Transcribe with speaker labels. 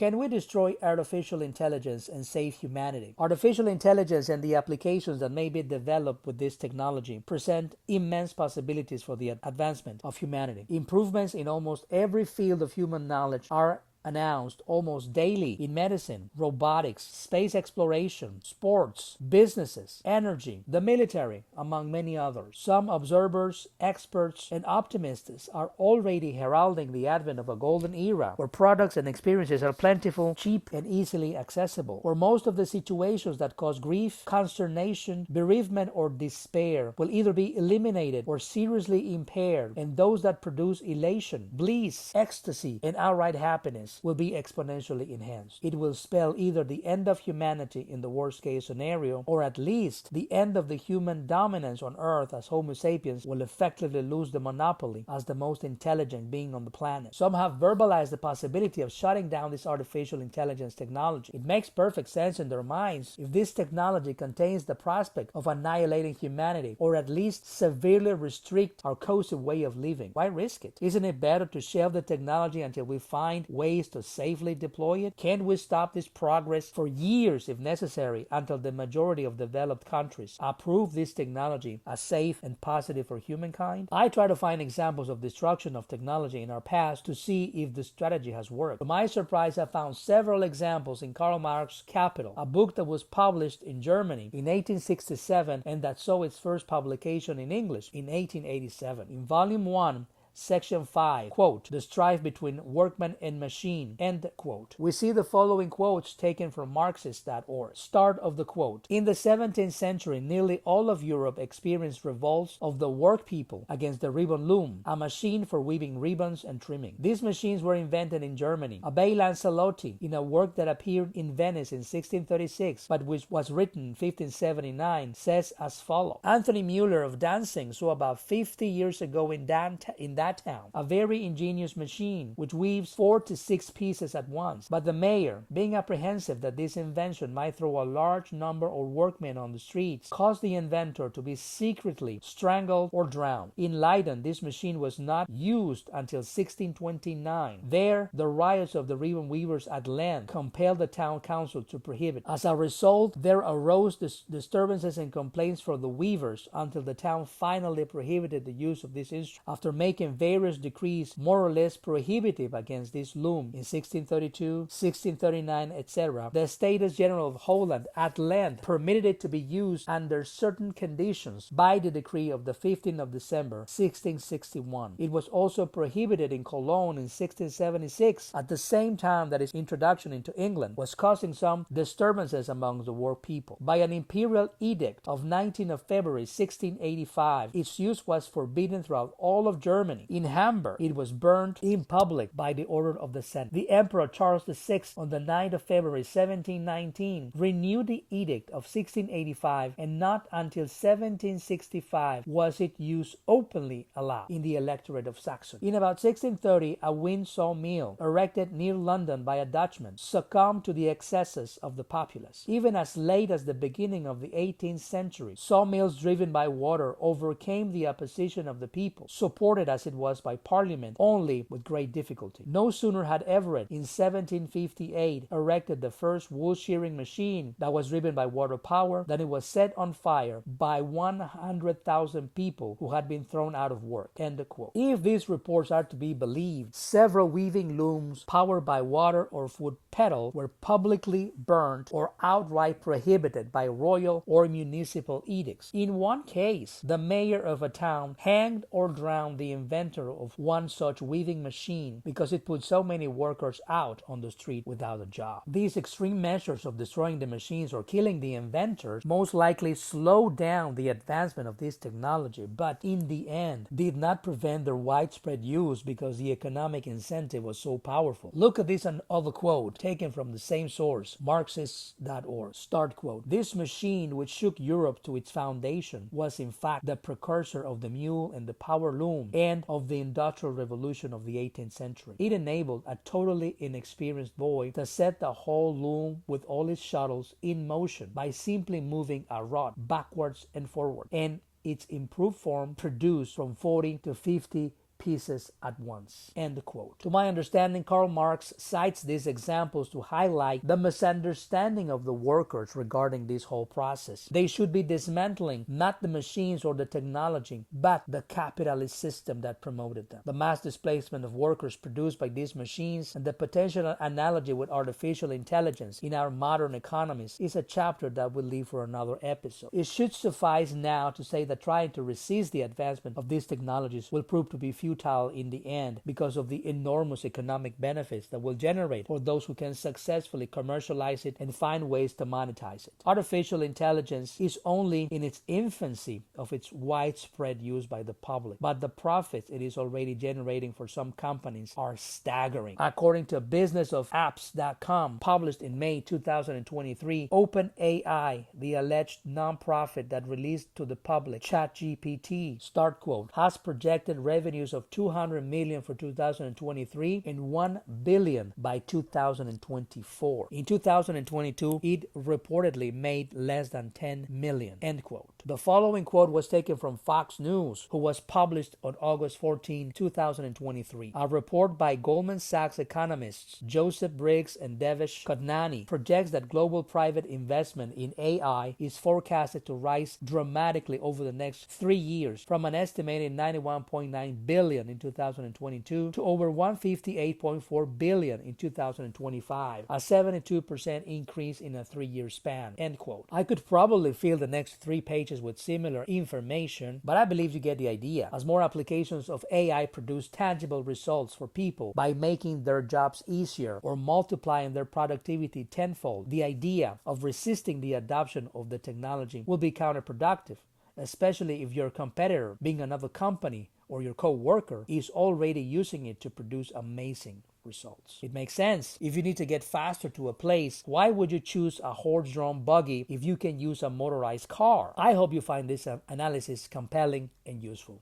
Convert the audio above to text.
Speaker 1: Can we destroy artificial intelligence and save humanity? Artificial intelligence and the applications that may be developed with this technology present immense possibilities for the advancement of humanity. Improvements in almost every field of human knowledge are announced almost daily in medicine, robotics, space exploration, sports, businesses, energy, the military, among many others. Some observers, experts, and optimists are already heralding the advent of a golden era where products and experiences are plentiful, cheap, and easily accessible, where most of the situations that cause grief, consternation, bereavement, or despair will either be eliminated or seriously impaired, and those that produce elation, bliss, ecstasy, and outright happiness will be exponentially enhanced. It will spell either the end of humanity in the worst case scenario, or at least the end of the human dominance on Earth, as Homo sapiens will effectively lose the monopoly as the most intelligent being on the planet. Some have verbalized the possibility of shutting down this artificial intelligence technology. It makes perfect sense in their minds if this technology contains the prospect of annihilating humanity, or at least severely restrict our cozy way of living. Why risk it? Isn't it better to shelve the technology until we find ways to safely deploy it? Can't we stop this progress for years if necessary until the majority of developed countries approve this technology as safe and positive for humankind? I try to find examples of destruction of technology in our past to see if the strategy has worked. To my surprise, I found several examples in Karl Marx's Capital, a book that was published in Germany in 1867 and that saw its first publication in English in 1887. In Volume 1, Section 5, quote, "The strife between workman and machine," end quote. We see the following quotes taken from Marxist.org. Start of the quote. In the 17th century, nearly all of Europe experienced revolts of the work people against the ribbon loom, a machine for weaving ribbons and trimming. These machines were invented in Germany. Abbe Lancelotti, in a work that appeared in Venice in 1636, but which was written in 1579, says as follows. Anthony Müller of Danzig saw about 50 years ago in that town a very ingenious machine which weaves 4 to 6 pieces at once. But the mayor, being apprehensive that this invention might throw a large number of workmen on the streets, caused the inventor to be secretly strangled or drowned. In Leiden, this machine was not used until 1629. There, the riots of the ribbon weavers at length compelled the town council to prohibit. As a result, there arose disturbances and complaints from the weavers until the town finally prohibited the use of this instrument. After making various decrees more or less prohibitive against this loom in 1632, 1639, etc., the Estates General of Holland at length permitted it to be used under certain conditions by the decree of the 15th of December, 1661. It was also prohibited in Cologne in 1676, at the same time that its introduction into England was causing some disturbances among the work people. By an imperial edict of 19th of February, 1685, its use was forbidden throughout all of Germany. In Hamburg, it was burned in public by the order of the Senate. The Emperor Charles VI, on the 9th of February 1719, renewed the edict of 1685, and not until 1765 was it used openly allowed in the electorate of Saxony. In about 1630, a wind sawmill erected near London by a Dutchman succumbed to the excesses of the populace. Even as late as the beginning of the 18th century, sawmills driven by water overcame the opposition of the people, supported as it was by Parliament, only with great difficulty. No sooner had Everett, in 1758, erected the first wool shearing machine that was driven by water power than it was set on fire by 100,000 people who had been thrown out of work. End quote. If these reports are to be believed, several weaving looms powered by water or wood pedal were publicly burned or outright prohibited by royal or municipal edicts. In one case, the mayor of a town hanged or drowned the inventor of one such weaving machine because it put so many workers out on the street without a job. These extreme measures of destroying the machines or killing the inventors most likely slowed down the advancement of this technology, but in the end did not prevent their widespread use because the economic incentive was so powerful. Look at this other quote taken from the same source, Marxist.org. Start quote. This machine, which shook Europe to its foundation, was in fact the precursor of the mule and the power loom and of the Industrial Revolution of the 18th century. It enabled a totally inexperienced boy to set the whole loom with all its shuttles in motion by simply moving a rod backwards and forward, and its improved form produced from 40 to 50 pieces at once. End quote. To my understanding, Karl Marx cites these examples to highlight the misunderstanding of the workers regarding this whole process. They should be dismantling not the machines or the technology, but the capitalist system that promoted them. The mass displacement of workers produced by these machines and the potential analogy with artificial intelligence in our modern economies is a chapter that we'll leave for another episode. It should suffice now to say that trying to resist the advancement of these technologies will prove to be futile in the end because of the enormous economic benefits that will generate for those who can successfully commercialize it and find ways to monetize it. Artificial intelligence is only in its infancy of its widespread use by the public, but the profits it is already generating for some companies are staggering. According to businessofapps.com, published in May 2023, OpenAI, the alleged nonprofit that released to the public ChatGPT, start quote, has projected revenues of $200 million for 2023 and $1 billion by 2024. In 2022, it reportedly made less than $10 million, end quote. The following quote was taken from Fox News, who was published on August 14, 2023. A report by Goldman Sachs economists Joseph Briggs and Devesh Kotnani projects that global private investment in AI is forecasted to rise dramatically over the next 3 years, from an estimated $91.9 billion in 2022 to over $158.4 billion in 2025, a 72% increase in a 3-year span, end quote. I could probably fill the next 3 pages with similar information, but I believe you get the idea. As more applications of AI produce tangible results for people by making their jobs easier or multiplying their productivity tenfold, the idea of resisting the adoption of the technology will be counterproductive, especially if your competitor, being another company or your co-worker, is already using it to produce amazing results. It makes sense. If you need to get faster to a place, why would you choose a horse-drawn buggy if you can use a motorized car? I hope you find this analysis compelling and useful.